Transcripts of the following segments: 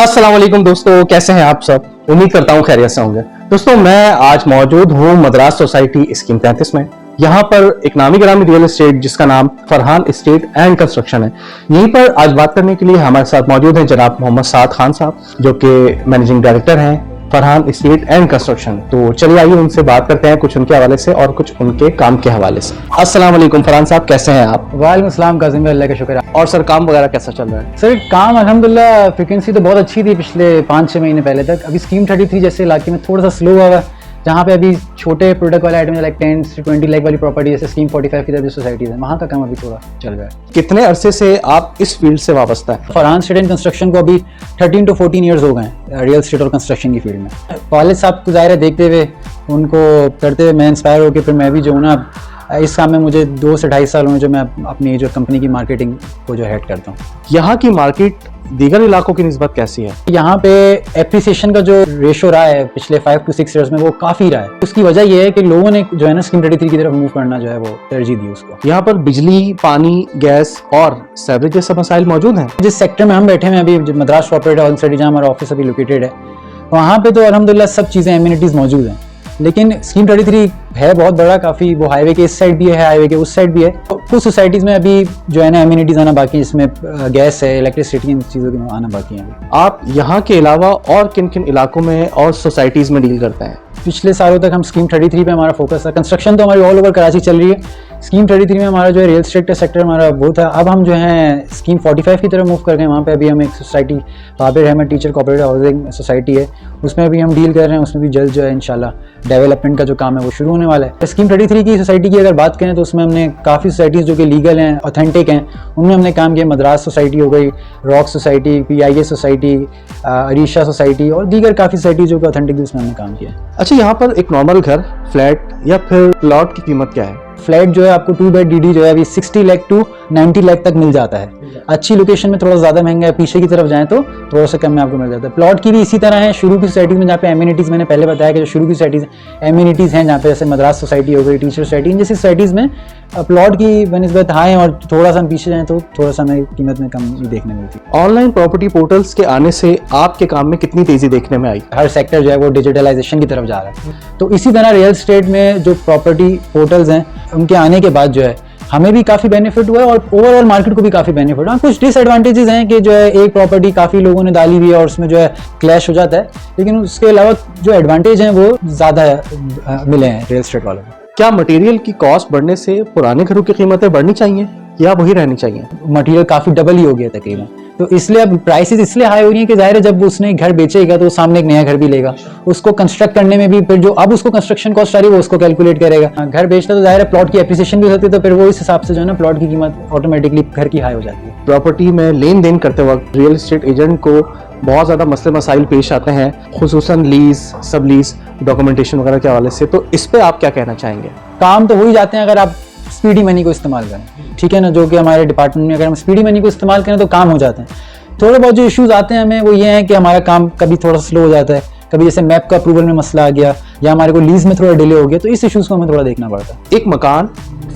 अस्सलाम वालेकुम दोस्तों, कैसे हैं आप सब। उम्मीद करता हूं खैरियत से होंगे। दोस्तों मैं आज मौजूद हूं मद्रास सोसाइटी स्कीम 33 में। यहाँ पर एक नामी गिरामी रियल एस्टेट जिसका नाम फरहान एस्टेट एंड कंस्ट्रक्शन है। यहीं पर आज बात करने के लिए हमारे साथ मौजूद हैं जनाब मोहम्मद साद खान साहब, जो कि मैनेजिंग डायरेक्टर हैं फरहान एस्टेट एंड कंस्ट्रक्शन। तो चलिए आइए उनसे बात करते हैं, कुछ उनके हवाले से और कुछ उनके काम के हवाले से। अस्सलाम वालेकुम फरहान साहब, कैसे हैं आप। वालेकुम अस्सलाम कासिम भाई, अल्लाह का शुक्र है। और सर काम वगैरह कैसा चल रहा है। सर काम अल्हम्दुलिल्लाह फ्रीक्वेंसी तो बहुत अच्छी थी पिछले 5-6 महीने पहले तक। अभी स्कीम 33 जैसे इलाके में थोड़ा सा स्लो हुआ है, जहाँ पे अभी छोटे प्रोडक्ट वाले आइटम लाइक 10 से 20 लाख वाली प्रॉपर्टी जैसे स्कीम 45 की तरह सोसाइटीज है, वहाँ का काम अभी थोड़ा चल रहा है। कितने अरसे से आप इस फील्ड से वाबस्ता है। फरहान एस्टेट एंड कंस्ट्रक्शन को अभी 13 to 14 ईयर्स हो गए हैं रियल एस्टेट और कंस्ट्रक्शन की फील्ड में। वालिद साहब को ज़ाहिर है देखते हुए, उनको करते हुए मैं इंस्पायर होकर फिर मैं भी जो हूँ ना इस काम में मुझे 2 से 2.5 साल हुए जो मैं अपनी जो कंपनी की मार्केटिंग को जो हेड करता हूँ। यहाँ की मार्केट दीगर इलाकों की निस्बत कैसी है। यहाँ पे एप्रिसिएशन का जो रेशो रहा है पिछले 5 to 6 ईयर्स में वो काफ़ी रहा है। उसकी वजह ये है कि लोगों ने जो है ना स्कीम 33 की तरफ मूव करना जो है वो तरजीह दी उसको। यहाँ पर बिजली, पानी, गैस और सीवरेज जैसे मसाइल मौजूद हैं। जिस सेक्टर में हम बैठे हैं अभी मद्रास कॉर्पोरेट हाउसिंग सोसाइटी जहाँ हमारा ऑफिस अभी लोकेटेड है, वहाँ पे तो अल्हम्दुलिल्लाह सब चीज़ें एमिनिटीज़ मौजूद हैं। लेकिन स्कीम 33 है बहुत बड़ा, काफ़ी वो हाईवे के इस साइड भी है, हाईवे के उस साइड भी है। तो कुछ सोसाइटीज़ में अभी जो है ना एमिनिटीज़ आना बाकी है, इसमें गैस है, इलेक्ट्रिसिटी, इन चीज़ों की आना बाकी है। आप यहाँ के अलावा और किन किन इलाकों में और सोसाइटीज़ में डील करते हैं। पिछले सालों तक हम स्कीम 33 पे हमारा फोकस था। कंस्ट्रक्शन तो हमारी ऑल ओवर कराची चल रही है। स्कीम 33 में हमारा जो है रियल एस्टेट का सेक्टर हमारा वो था। अब हम जो है स्कीम 45 की तरफ मूव कर गए। वहाँ पे अभी हम एक society Babir Ahmed teacher cooperative housing society है, उसमें अभी हम डील कर रहे हैं। उसमें भी जल्द जो है इंशाल्लाह डेवलपमेंट का जो काम है वो शुरू होने वाला है। स्कीम 33 की सोसाइटी की अगर बात करें तो उसमें हमने काफ़ी सोसाइटीज़ जो कि लीगल हैं, ऑथेंटिक हैं, उनमें हमने काम किया। मद्रास सोसाइटी हो गई, rock society, PIA society, Arisha society और दीगर काफ़ी सोसाइटी जो कि ऑथेंटिक, उसमें हमने काम किया। अच्छा, यहाँ पर एक नॉर्मल घर, फ्लैट या फिर प्लॉट की कीमत क्या है। फ्लैट जो है आपको 2 बेड DD जो है अभी 60 लाख to 90 लाख तक मिल जाता है। अच्छी लोकेशन में थोड़ा ज़्यादा महंगा है, पीछे की तरफ जाएं तो थोड़ा सा कम में आपको मिल जाता है। प्लॉट की भी इसी तरह है। शुरू की सोसाइटीज़ में जहाँ पे एमिनिटीज़, मैंने पहले बताया कि जो शुरू की सोसाइटीज़ एमिनिटीज़ हैं, जहाँ पे जैसे मद्रास सोसाइटी हो गई, टीचर सोसाइटी, इन जैसी सोसाइटीज़ में प्लॉट की बनस्बत हाई है और थोड़ा सा हम पीछे जाएँ तो थोड़ा सा हमें कीमत में कम देखने मिलती है। ऑनलाइन प्रॉपर्टी पोर्टल्स के आने से आपके काम में कितनी तेज़ी देखने में आई। हर सेक्टर जो है वो डिजिटलाइजेशन की तरफ जा रहा है। तो इसी तरह रियल एस्टेट में जो प्रॉपर्टी पोर्टल्स हैं उनके आने के बाद जो है हमें भी काफ़ी बेनिफिट हुआ है और ओवरऑल मार्केट को भी काफ़ी बेनिफिट हुआ। कुछ डिसएडवांटेजेस हैं कि जो है एक प्रॉपर्टी काफ़ी लोगों ने डाली हुई है और उसमें जो है क्लैश हो जाता है, लेकिन उसके अलावा जो एडवांटेज हैं वो ज़्यादा मिले हैं रियल एस्टेट वालों को। क्या मटेरियल की कॉस्ट बढ़ने से पुराने घरों की कीमतें बढ़नी चाहिए या वही रहनी चाहिए। मटेरियल काफ़ी डबल ही हो गया तकरीबन, तो इसलिए अब प्राइसेस इसलिए हाई हो रही है कि जाहिर है जब उसने घर बेचेगा तो सामने एक नया घर भी लेगा, उसको कंस्ट्रक्ट करने में भी फिर जो अब उसको कंस्ट्रक्शन कॉस्ट आ रही है वो उसको कैलकुलेट करेगा। घर बेचता तो जाहिर है प्लॉट की एप्रिसिएशन भी होती है, तो फिर वो इस हिसाब से जो है ना प्लॉट की कीमत ऑटोमेटिकली घर की हाई हो जाती है। प्रॉपर्टी में लेन देन करते वक्त रियल एस्टेट एजेंट को बहुत ज़्यादा मसले मसाइल पेश आते हैं, खुसूसन लीज, सब लीज, डॉक्यूमेंटेशन वगैरह के हवाले से, तो इस पर आप क्या कहना चाहेंगे। काम तो हो ही जाते हैं अगर आप स्पीडी मनी को इस्तेमाल करें, ठीक है ना, जो कि हमारे डिपार्टमेंट में अगर हम स्पीडी मनी को इस्तेमाल करें तो काम हो जाते हैं। थोड़े बहुत जो इश्यूज आते हैं हमें वो ये हैं कि हमारा काम कभी थोड़ा स्लो हो जाता है, कभी जैसे मैप का अप्रूवल में मसला आ गया या हमारे को लीज में थोड़ा डिले हो गया, तो इस इश्यूज को हमें थोड़ा देखना पड़ता है। एक मकान,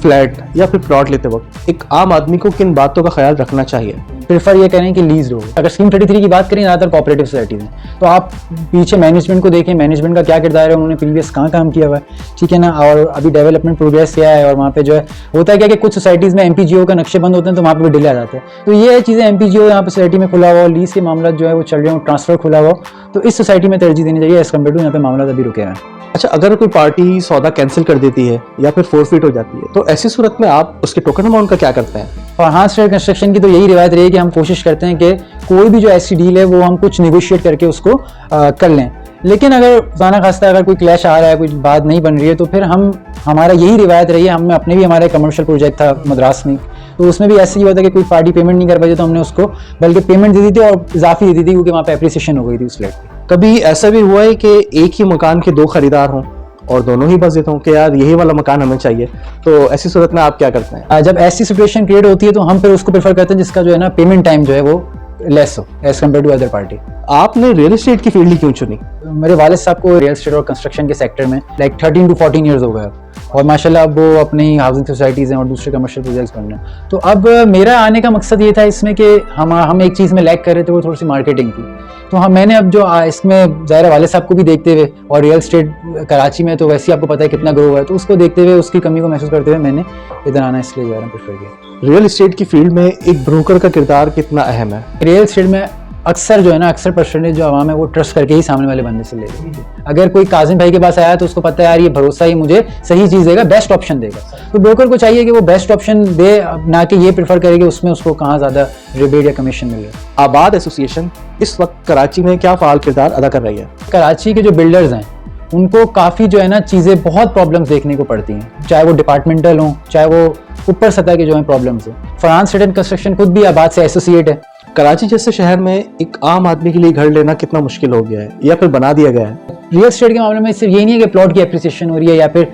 फ्लैट या फिर प्लॉट लेते वक्त एक आम आदमी को किन बातों का ख्याल रखना चाहिए। प्रेफर ये करें कि लीज हो। अगर स्कीम 33 की बात करें ज़्यादातर कोऑपरेटिव सोसाइटीज़ हैं, तो आप पीछे मैनेजमेंट को देखें, मैनेजमेंट का क्या किरदार है, उन्होंने प्रीवियस कहाँ काम किया हुआ है, ठीक है ना, और अभी डेवलपमेंट प्रोग्रेस क्या है, और वहाँ पे जो है होता है क्या कि कुछ सोसाइटीज़ में MPGO का नक्शे बंद होते हैं तो वहाँ पर डिले आ जाते हैं। तो ये है चीज़ें, MPGO यहाँ पर सोसाइटी में खुला हुआ हो, लीज के मामला जो है वो चल रहे हो, ट्रांसफर खुला हुआ हो, तो इस सोसाइटी में तरजीह देनी चाहिए एज कम्पेयर टू यहाँ पे मामला अभी रुके हैं। अच्छा, अगर कोई पार्टी सौदा कैंसिल कर देती है या फिर फोरफिट हो जाती है, तो ऐसी सूरत में आप उसके टोकन अमाउंट का क्या करते हैं। फरहान एस्टेट कंस्ट्रक्शन की तो यही रिवायत रही है कि हम कोशिश करते हैं कि कोई भी जो ऐसी डील है वो हम कुछ निगोशिएट करके उसको कर लें, लेकिन अगर खुदा खास्ता अगर कोई क्लैश आ रहा है, कुछ बात नहीं बन रही है, तो फिर हमारा यही रिवायत रही है। हमने अपने भी हमारा कमर्शियल प्रोजेक्ट था मद्रास में, तो उसमें भी ऐसे ही हुआ था कि कोई पार्टी पेमेंट नहीं कर पाई तो हमने उसको बल्कि पेमेंट दे दी थी और इजाफी दे दी थी क्योंकि वहाँ पे एप्रिसिएशन हो गई थी उस फ्लैट की। कभी ऐसा भी हुआ है कि एक ही मकान के 2 खरीदार हों और दोनों ही बजट हों कि यार यही वाला मकान हमें चाहिए, तो ऐसी सूरत में आप क्या करते हैं। जब ऐसी सिचुएशन क्रिएट होती है तो हम फिर उसको प्रेफर करते हैं जिसका जो है ना पेमेंट टाइम जो है वो लेस हो as compare to other party. आपने रियल एस्टेट की फील्ड ही क्यों चुनी। मेरे वालिद साहब को रियल एस्टेट और कंस्ट्रक्शन के सेक्टर में 13 to 14 ईयर्स हो गए और माशाल्लाह अब वो अपनी हाउसिंग सोसाइटीज़ हैं और दूसरे कमर्शियल प्रोजेक्ट्स बन रहे हैं। तो अब मेरा आने का मकसद ये था इसमें कि हम एक चीज़ में लैक कर रहे थे, वो थोड़ी सी मार्केटिंग थी तो हाँ, मैंने अब जो इसमें ज़ाहिर वाले साहब को भी देखते हुए और रियल स्टेट कराची में तो वैसे ही आपको पता है कितना ग्रो हुआ है, तो उसको देखते हुए उसकी कमी को महसूस करते हुए मैंने इधर आना इसलिए जो है ना प्रेफर किया। रियल एस्टेट की फील्ड में एक ब्रोकर का किरदार कितना अहम है? रियल स्टेट में अक्सर जो है ना, अक्सर परसेंटेज जो आवाम है वो ट्रस्ट करके ही सामने वाले बंदे से ले रही है। अगर कोई काजिम भाई के पास आया तो उसको पता है यार ये भरोसा ही मुझे सही चीज़ देगा, बेस्ट ऑप्शन देगा, तो ब्रोकर को चाहिए कि वो बेस्ट ऑप्शन दे, ना कि ये प्रेफर करे कि उसमें उसको कहाँ ज़्यादा रिबेट या कमीशन मिल रहा है। आबाद एसोसिएशन इस वक्त कराची में क्या फ़ाल किरदार अदा कर रही है? कराची के जो बिल्डर्स हैं उनको काफ़ी जो है ना चीज़ें, बहुत प्रॉब्लम्स देखने को पड़ती हैं, चाहे वो डिपार्टमेंटल हों, चाहे वो ऊपर सतह के जो है प्रॉब्लम्स हैं। फरहान स्टेट एंड कंस्ट्रक्शन खुद भी आबाद से एसोसिएट है। कराची जैसे शहर में एक आम आदमी के लिए घर लेना कितना मुश्किल हो गया है या फिर बना दिया गया है? रियल एस्टेट के मामले में सिर्फ ये नहीं है कि प्लॉट की एप्रिसिएशन हो रही है या फिर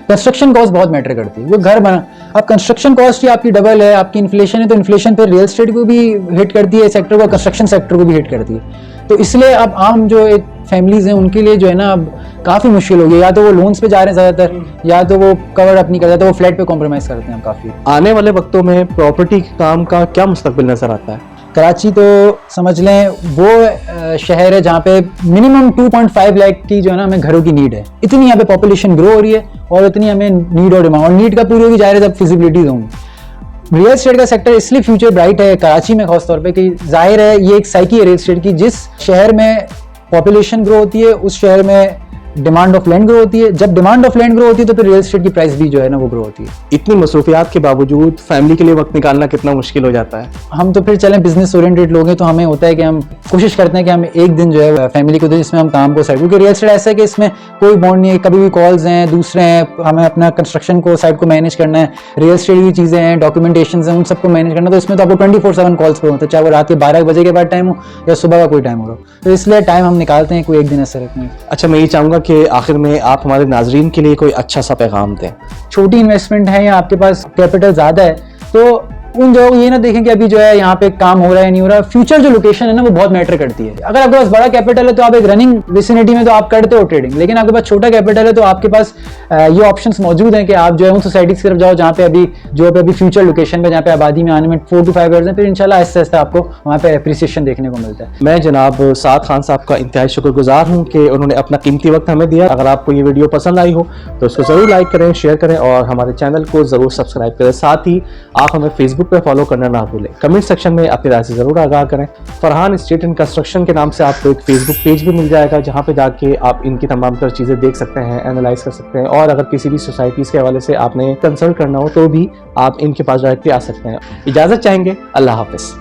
कंस्ट्रक्शन कॉस्ट बहुत मैटर करती है। वो घर बना, अब कंस्ट्रक्शन कॉस्ट ही आपकी डबल है, आपकी इन्फ्लेशन है, तो इन्फ्लेशन फिर रियल एस्टेट को भी हिट करती है, सेक्टर को, कंस्ट्रक्शन सेक्टर को भी हिट करती है। तो इसलिए अब आम जो एक फैमिलीज हैं उनके लिए जो है ना अब काफ़ी मुश्किल हो गई, या तो वो लोन्स पे जा रहे हैं ज़्यादातर, या तो वो कवर अप नहीं करते, तो वो फ्लैट पे कॉम्प्रोमाइज़ करते हैं काफ़ी। आने वाले वक्तों में प्रॉपर्टी काम का क्या मुस्तकबिल नजर आता है? कराची तो समझ लें वो शहर है जहाँ पे मिनिमम 2.5 लाख की जो है ना हमें घरों की नीड है। इतनी यहाँ पे पॉपुलेशन ग्रो हो रही है और इतनी हमें नीड और डिमांड, और नीड का पूरी होगी जाहिर है जब फिजिबिलिटीज होंगी। रियल एस्टेट का सेक्टर इसलिए फ्यूचर ब्राइट है कराची में खास तौर पे कि जाहिर है ये एक साइकी है रियल एस्टेट की, जिस शहर में पॉपुलेशन ग्रो होती है उस शहर में डिमांड ऑफ लैंड ग्रो होती है, जब डिमांड ऑफ लैंड ग्रो होती है तो फिर रियल एस्टेट की प्राइस भी जो है ना वो ग्रो होती है। इतनी मसरूफियात के बावजूद फैमिली के लिए वक्त निकालना कितना मुश्किल हो जाता है? हम तो फिर चलें बिजनेस ओरिएंटेड लोग हैं, तो हमें होता है कि हम कोशिश करते हैं कि हम एक दिन जो है फैमिली को दें जिसमें हम काम को साइड, क्योंकि रियल एस्टेट ऐसा है कि इसमें कोई बॉन्ड नहीं है, कभी भी कॉल्स हैं, दूसरे हैं, हमें अपना कंस्ट्रक्शन को साइड को मैनेज करना है, रियल एस्टेट की चीज़ें हैं, डॉक्यूमेंटेशन हैं, उन सबको मैनेज करना, तो इसमें तो आपको 24/7 कॉल्स पर होता है, चाहे वो रात के 12 बजे के बाद टाइम हो या सुबह का कोई टाइम हो रहा हो, तो इसलिए टाइम हम निकालते हैं, कोई एक दिन ऐसा रखना है। अच्छा, मैं ये चाहूँगा कि आखिर में आप हमारे नाजरीन के लिए कोई अच्छा सा पैगाम दें। छोटी इन्वेस्टमेंट है या आपके पास कैपिटल ज़्यादा है तो उन जगहों ये ना देखें कि अभी जो है यहाँ पे काम हो रहा है नहीं हो रहा, फ्यूचर जो लोकेशन है ना वो बहुत मैटर करती है। अगर आपके पास बड़ा कैपिटल है तो आप एक रनिंग विसिनिटी में तो आप करते हो ट्रेडिंग, लेकिन आपके पास छोटा कैपिटल है तो आपके पास ये ऑप्शंस मौजूद हैं कि आप जो है उन सोसाइटी की तरफ जाओ जहाँ पे अभी फ्यूचर लोकेशन पे, जहाँ पे आबादी में आने में 4 to 5 ईयर्स है, फिर इंशाल्लाह आहिस्ता आहिस्ता आपको वहाँ पे एप्रिसिएशन देखने को मिलता है। मैं जनाब साद खान साहब का इंतहाई शुक्रगुजार हूँ कि उन्होंने अपना कीमती वक्त हमें दिया। अगर आपको ये वीडियो पसंद आई हो तो इसको ज़रूर लाइक करें, शेयर करें और हमारे चैनल को ज़रूर सब्सक्राइब करें। साथ ही आप हमें फेसबुक पर फॉलो करना ना भूलें। कमेंट सेक्शन में अपनी राय से ज़रूर आगाह करें। फरहान स्टेट एंड कंस्ट्रक्शन के नाम से आपको एक फेसबुक पेज भी मिल जाएगा जहाँ पे जाके आप इनकी तमाम तरह चीज़ें देख सकते हैं, एनालाइज कर सकते हैं, और अगर किसी भी सोसाइटीज़ के हवाले से आपने कंसल्ट करना हो तो भी आप इनके पास डायरेक्टली आ सकते हैं। इजाज़त चाहेंगे। अल्लाह हाफ़िज़।